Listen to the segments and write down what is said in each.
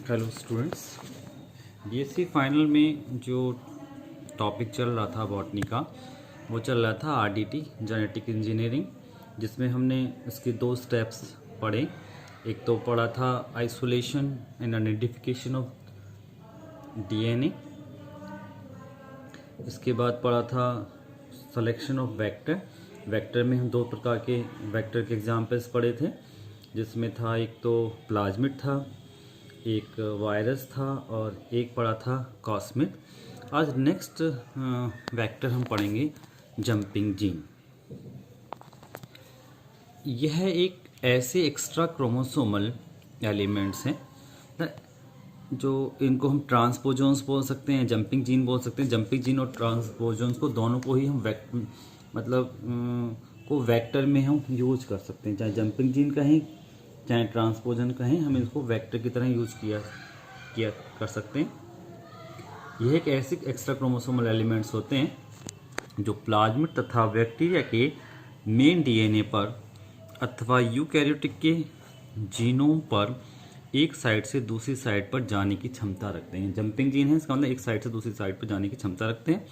Hello students, BSc final में जो topic चल रहा था बॉटनी का, वो चल रहा था आरडीटी जेनेटिक इंजीनियरिंग, जिसमें हमने इसके दो स्टेप्स पढ़े। एक तो पढ़ा था isolation and identification of DNA, इसके बाद पढ़ा था सिलेक्शन ऑफ वेक्टर। वेक्टर में हम दो प्रकार के वेक्टर के एग्जाम्पल्स पढ़े थे, जिसमें था एक तो प्लाज्मिड था, एक वायरस था और एक पढ़ा था कॉस्मिड। आज नेक्स्ट वेक्टर हम पढ़ेंगे जंपिंग जीन। यह एक ऐसे एक्स्ट्रा क्रोमोसोमल एलिमेंट्स हैं जो इनको हम ट्रांसपोजोन्स बोल सकते हैं, जंपिंग जीन बोल सकते हैं। जंपिंग जीन और ट्रांसपोजोन्स को दोनों को ही हम वेक्टर में हम यूज कर सकते हैं, चाहे जंपिंग जीन कहें चाहे ट्रांसपोजन कहें, हम इसको वेक्टर की तरह यूज किया कर सकते हैं। यह एक ऐसे एक्स्ट्रा क्रोमोसोमल एलिमेंट्स होते हैं जो प्लाज्मिड तथा बैक्टीरिया के मेन डीएनए पर अथवा यूकैरियोटिक के जीनोम पर एक साइड से दूसरी साइड पर जाने की क्षमता रखते हैं। जंपिंग जीन है, इसका मतलब एक साइड से दूसरी साइड पर जाने की क्षमता रखते हैं।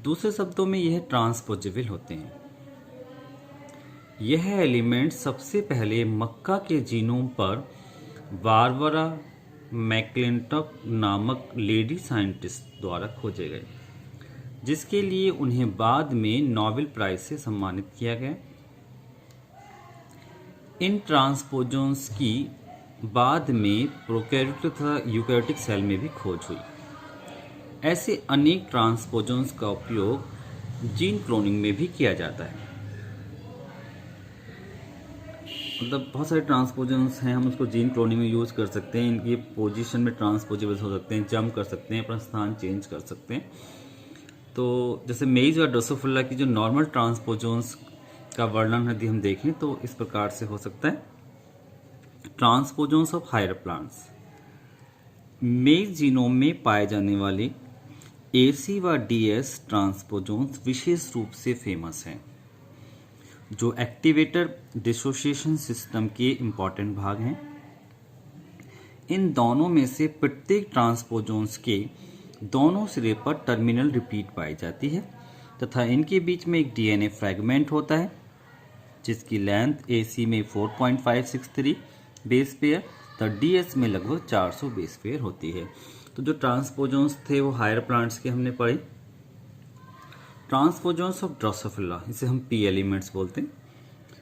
दूसरे शब्दों में यह ट्रांसपोजेबल होते हैं। यह एलिमेंट सबसे पहले मक्का के जीनोम पर बारबरा मैक्लिंटॉक नामक लेडी साइंटिस्ट द्वारा खोजे गए, जिसके लिए उन्हें बाद में नोबेल प्राइज से सम्मानित किया गया। इन ट्रांसपोजोन्स की बाद में प्रोकैरियोटिक तथा यूकैरियोटिक सेल में भी खोज हुई। ऐसे अनेक ट्रांसपोजोन्स का उपयोग जीन क्लोनिंग में भी किया जाता है। मतलब बहुत सारे ट्रांसपोजन्स हैं, हम उसको जीन क्लोनिंग में यूज़ कर सकते हैं। इनकी पोजीशन में ट्रांसपोजेबल हो सकते हैं, जंप कर सकते हैं, अपना स्थान चेंज कर सकते हैं। तो जैसे मेज और ड्रोसोफिला की जो नॉर्मल ट्रांसपोजन्स का वर्णन यदि हम देखें तो इस प्रकार से हो सकता है। ट्रांसपोजन्स ऑफ हायर प्लांट्स। मेज जीनोम में पाए जाने वाले AC व DS ट्रांसपोजन्स विशेष रूप से फेमस हैं, जो एक्टिवेटर डिसोसिएशन सिस्टम के इम्पॉर्टेंट भाग हैं। इन दोनों में से प्रत्येक ट्रांसपोजोन्स के दोनों सिरे पर टर्मिनल रिपीट पाई जाती है तथा इनके बीच में एक DNA फ्रैगमेंट होता है, जिसकी लेंथ AC में 4.563 बेस पेयर तथा DS में लगभग 400 बेस पेयर होती है। तो जो ट्रांसपोजोन्स थे वो हायर प्लांट्स के हमने पढ़े। ट्रांसपोजोन्स ऑफ ड्रोसोफिला, इसे हम P एलिमेंट्स बोलते हैं।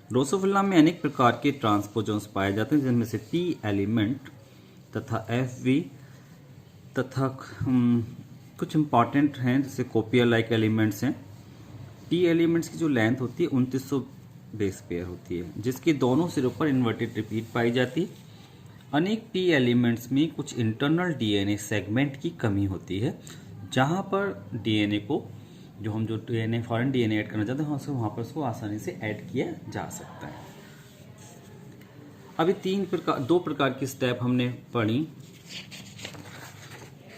ड्रोसोफिला में अनेक प्रकार के ट्रांसपोजोन्स पाए जाते हैं, जिनमें से P एलिमेंट तथा FV तथा कुछ इंपॉर्टेंट हैं जैसे कोपिया लाइक एलिमेंट्स हैं। P एलिमेंट्स की जो लेंथ होती है 2900 बेस पेयर होती है, जिसके दोनों सिरों पर इन्वर्टेड रिपीट पाई जाती है। अनेक P एलिमेंट्स में कुछ इंटरनल DNA सेगमेंट की कमी होती है, जहां पर DNA को जो DNA फॉरेन DNA ऐड करना चाहते हैं वहाँ पर उसको आसानी से ऐड किया जा सकता है। अभी दो प्रकार की स्टेप हमने पढ़ी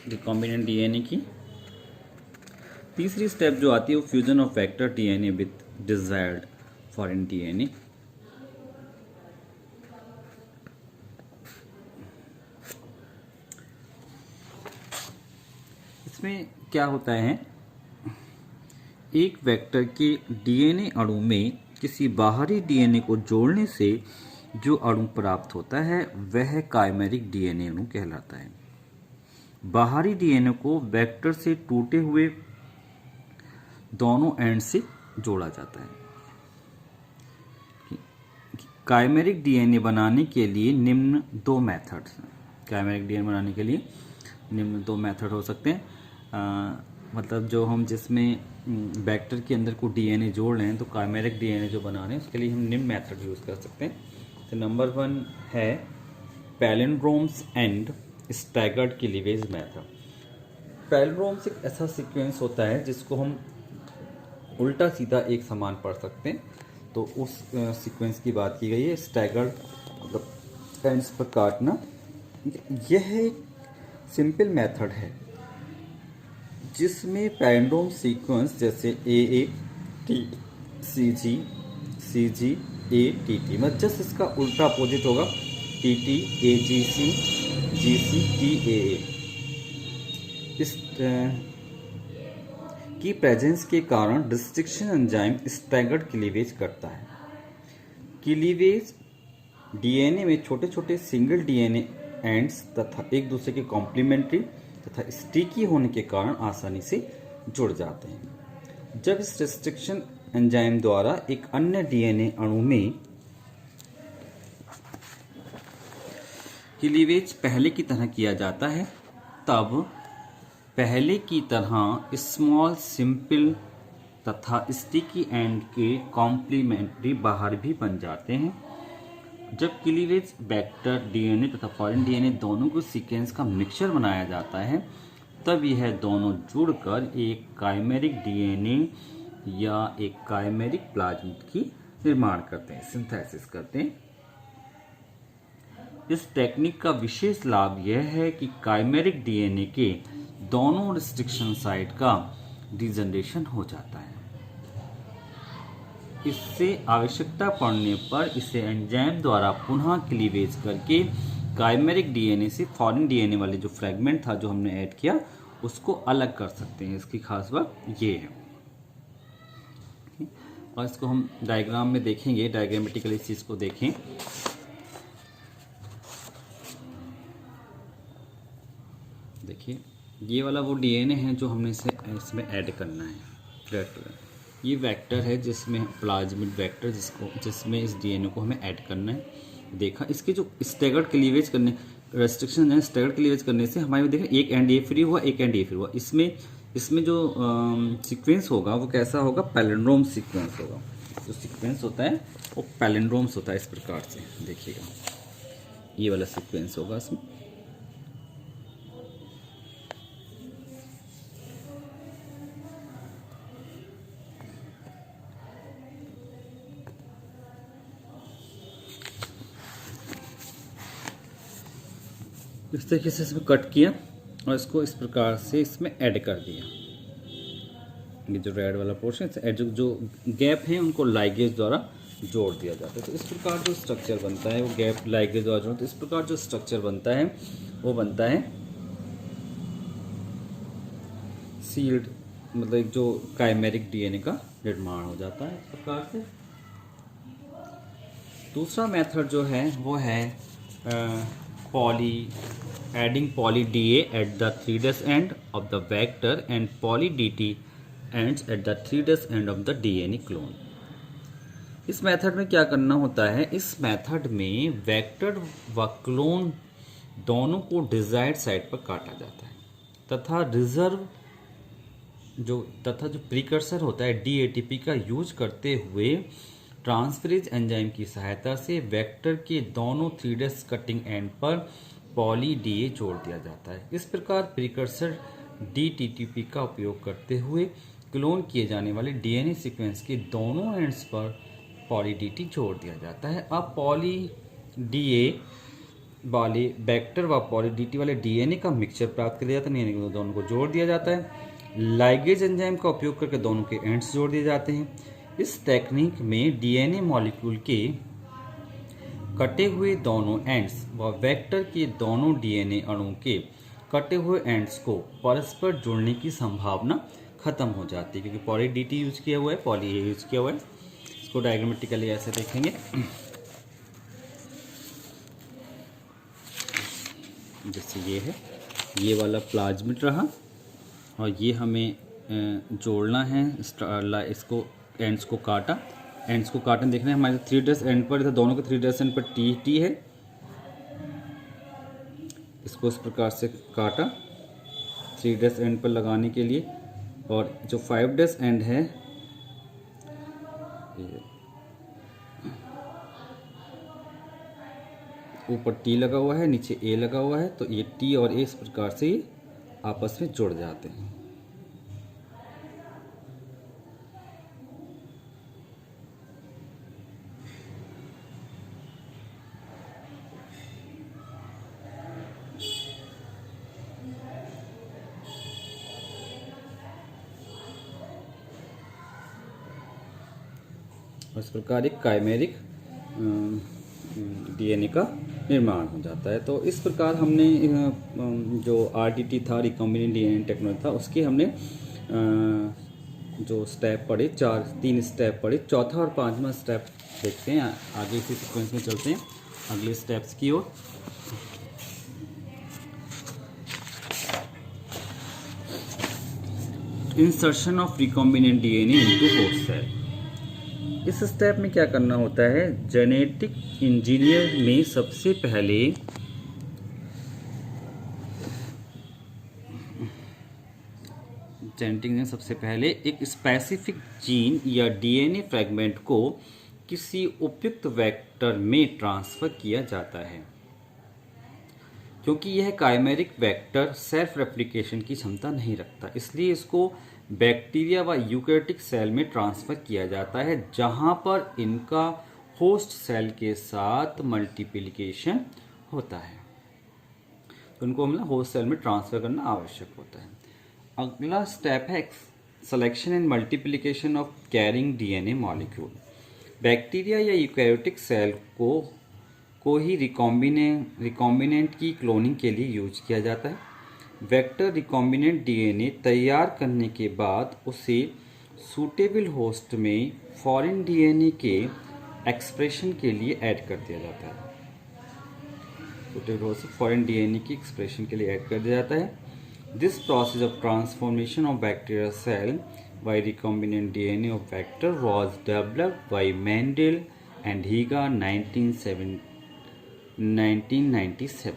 रिकॉम्बिनेंट DNA की। तीसरी स्टेप जो आती है वो fusion of vector DNA with desired foreign DNA। इसमें क्या होता है, एक वेक्टर के DNA अणु में किसी बाहरी DNA को जोड़ने से जो अणु प्राप्त होता है वह काइमेरिक DNA अणु कहलाता है। बाहरी DNA को वेक्टर से टूटे हुए दोनों एंड से जोड़ा जाता है। काइमेरिक DNA बनाने के लिए निम्न दो मेथड्स हैं। काइमेरिक DNA बनाने के लिए निम्न दो मेथड हो सकते हैं। मतलब जो हम जिसमें वेक्टर के अंदर को DNA जोड़ रहे हैं, तो काइमेरिक DNA जो बना रहे हैं उसके लिए हम निम्न मेथड यूज़ कर सकते हैं। तो नंबर 1 है पैलिंड्रोम्स एंड स्टैगर्ड क्लीवेज मेथड। पैलिंड्रोम्स एक ऐसा सीक्वेंस होता है जिसको हम उल्टा सीधा एक समान पढ़ सकते हैं, तो उस सीक्वेंस की बात की गई है। स्टैगर्ड मतलब एंड्स पर काटना। यह एक सिंपल मेथड है जिसमें पैलिंड्रोम सीक्वेंस जैसे AA T CG CG A TT, मतलब जस्ट इसका उल्टा अपोजिट होगा TT AGC GCTAA इस की प्रेजेंस के कारण रिस्ट्रिक्शन एंजाइम स्टैगर्ड क्लीवेज करता है। क्लीवेज डीएनए में छोटे छोटे सिंगल डीएनए एंड्स तथा एक दूसरे के कॉम्प्लीमेंट्री तथा स्टिकी होने के कारण आसानी से जुड़ जाते हैं। जब इस रिस्ट्रिक्शन एंजाइम द्वारा एक अन्य डीएनए अणु में क्लीवेज पहले की तरह किया जाता है, तब पहले की तरह स्मॉल सिंपल तथा स्टिकी एंड के कॉम्प्लीमेंट्री बाहर भी बन जाते हैं। जब क्लीवेज वेक्टर डीएनए तथा फॉरेन डीएनए दोनों को सीक्वेंस का मिक्सचर बनाया जाता है, तब यह दोनों जुड़कर एक काइमेरिक डीएनए या एक काइमेरिक प्लाज्मिड की निर्माण करते हैं, सिंथेसिस करते हैं। इस टेक्निक का विशेष लाभ यह है कि काइमेरिक डीएनए के दोनों रिस्ट्रिक्शन साइट का डिजनरेशन हो जाता है। इससे आवश्यकता पड़ने पर इसे एंजाइम द्वारा पुनः क्लीवेज करके काइमेरिक डीएनए से फॉरेन डीएनए वाले जो फ्रेगमेंट था जो हमने ऐड किया उसको अलग कर सकते हैं। इसकी खास बात ये है, और इसको हम डायग्राम में देखेंगे, डायग्रामेटिकली इस चीज को देखें। देखिए ये वाला वो डीएनए है जो हमने इसे इसमें ऐड करना है। ये वेक्टर है जिसमें प्लाज्मिड वेक्टर जिसमें इस डीएनए को हमें ऐड करना है। देखा इसके जो स्टैगर्ड क्लीवेज करने रेस्ट्रिक्शन है, स्टैगर्ड क्लीवेज करने से हमारे देखा एक एंड ए फ्री हुआ, एक एंड ए फ्री हुआ। इसमें जो सीक्वेंस होगा वो कैसा होगा, पैलिंड्रोम सीक्वेंस होगा। जो सीक्वेंस होता है वो पैलिंड्रोम्स होता है। इस प्रकार से देखिएगा ये वाला सीक्वेंस होगा इसमें। इस तरीके से इसमें कट किया और इसको इस प्रकार से इसमें ऐड कर दिया। ये जो रेड वाला पोर्शन जो गैप है उनको लाइगेज द्वारा जोड़ दिया जाता है। तो इस प्रकार जो स्ट्रक्चर बनता है वो गैप लाइगेज द्वारा जोड़, तो इस प्रकार जो स्ट्रक्चर बनता है वो बनता है सील्ड, मतलब जो काइमेरिक डीएनए का निर्माण हो जाता है इस प्रकार से। दूसरा मेथड जो है वो है adding poly DA at the 3' end of the vector and poly DT ends at the 3' end of the DNA clone। इस मेथड में क्या करना होता है, इस मेथड में वेक्टर व क्लोन दोनों को डिजायर्ड साइड पर काटा जाता है तथा जो प्रीकर्सर होता है DATP का यूज करते हुए ट्रांसफरेज एंजाइम की सहायता से वेक्टर के दोनों 3' कटिंग एंड पर पॉली DA जोड़ दिया जाता है। इस प्रकार प्रीकर्सर DTTP का उपयोग करते हुए क्लोन किए जाने वाले DNA सीक्वेंस के दोनों एंड्स पर पॉली DT जोड़ दिया जाता है। अब पॉली DA वाले वेक्टर व पॉली DT वाले DNA का मिक्सचर प्राप्त किया जाता है, यानी कि दोनों को जोड़ दिया जाता है। लाइगेज एंजाइम का उपयोग करके दोनों के एंड्स जोड़ दिए जाते हैं। इस टेक्निक में डीएनए मॉलिक्यूल के कटे हुए दोनों एंड्स व वेक्टर के दोनों डीएनए अणु के कटे हुए एंड्स को परस्पर जुड़ने की संभावना खत्म हो जाती है, क्योंकि पॉली DT यूज किया हुआ है, पॉली A यूज किया हुआ है। इसको डायग्रामेटिकली ऐसे देखेंगे, जैसे ये है, ये वाला प्लाज्मिड रहा और ये हमें जोड़ना है। इसको एंड्स को काटा, एंड्स को काटने देखना है हमारे 3' एंड पर, दोनों के 3' एंड पर T है। इसको इस प्रकार से काटा 3' एंड पर लगाने के लिए, और जो 5' एंड है ऊपर T लगा हुआ है, नीचे A लगा हुआ है, तो ये T और A इस प्रकार से आपस में जुड़ जाते हैं। इस प्रकार एक काइमेरिक डीएनए का निर्माण हो जाता है। तो इस प्रकार हमने जो RDT था, रिकॉम्बिनेंट डीएनए टेक्नोलॉजी था, उसके हमने जो स्टेप पढ़े, 3 स्टेप पढ़े। चौथा और 5वां स्टेप देखते हैं, आगे इसी सीक्वेंस में चलते हैं अगले स्टेप्स की ओर। Insertion of recombinant DNA into host cell. इस स्टेप में क्या करना होता है, जेनेटिक इंजीनियर में सबसे पहले एक स्पेसिफिक जीन या डीएनए फ्रेगमेंट को किसी उपयुक्त वेक्टर में ट्रांसफर किया जाता है। क्योंकि यह काइमेरिक वेक्टर सेल्फ रेप्लिकेशन की क्षमता नहीं रखता, इसलिए इसको बैक्टीरिया व यूकैरियोटिक सेल में ट्रांसफर किया जाता है, जहां पर इनका होस्ट सेल के साथ मल्टीप्लिकेशन होता है। तो उनको मतलब होस्ट सेल में ट्रांसफर करना आवश्यक होता है। अगला स्टेप है selection and multiplication of carrying DNA molecule. Bacteria या यूकैरियोटिक सेल को ही रिकॉम्बिनेंट की क्लोनिंग के लिए यूज किया जाता है। वेक्टर रिकॉम्बिनेंट डीएनए तैयार करने के बाद उसे सूटेबल होस्ट में फॉरेन डीएनए के एक्सप्रेशन के लिए ऐड कर दिया जाता है। सूटेबल होस्ट फॉरेन डीएनए की एक्सप्रेशन के लिए ऐड कर दिया जाता है। This process of transformation of bacterial cell by recombinant DNA of vector was developed by Mendel and Higa 1997।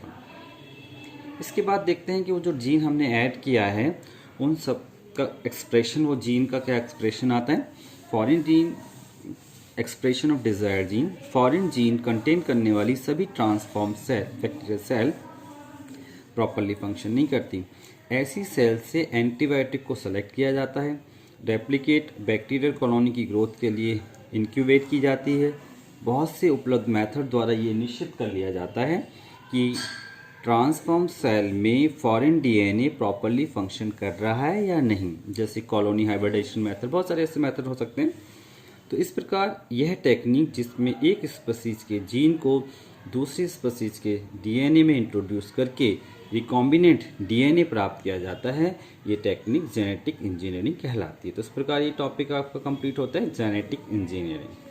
इसके बाद देखते हैं कि वो जो जीन हमने ऐड किया है उन सब का एक्सप्रेशन, वो जीन का क्या एक्सप्रेशन आता है। Foreign gene expression of desired gene. Foreign gene contain करने वाली सभी transform cell bacterial cell properly function नहीं करती। ऐसी सेल से एंटीबायोटिक को सेलेक्ट किया जाता है। रेप्लिकेट बैक्टीरियल कॉलोनी की ग्रोथ के लिए इंक्यूबेट की जाती है। बहुत से उपलब्ध मेथड द्वारा ये निश्चित कर लिया जाता है कि ट्रांसफॉर्म सेल में फॉरेन डीएनए प्रॉपरली फंक्शन कर रहा है या नहीं, जैसे कॉलोनी हाइब्रिडेशन मेथड, बहुत सारे ऐसे मेथड हो सकते हैं। तो इस प्रकार यह टेक्निक जिसमें एक स्पीसीज के जीन को दूसरी स्पीसीज के डीएनए में इंट्रोड्यूस करके रिकॉम्बिनेंट डीएनए प्राप्त किया जाता है, ये टेक्निक जेनेटिक इंजीनियरिंग कहलाती है। तो इस प्रकार ये टॉपिक आपका कंप्लीट होता है जेनेटिक इंजीनियरिंग।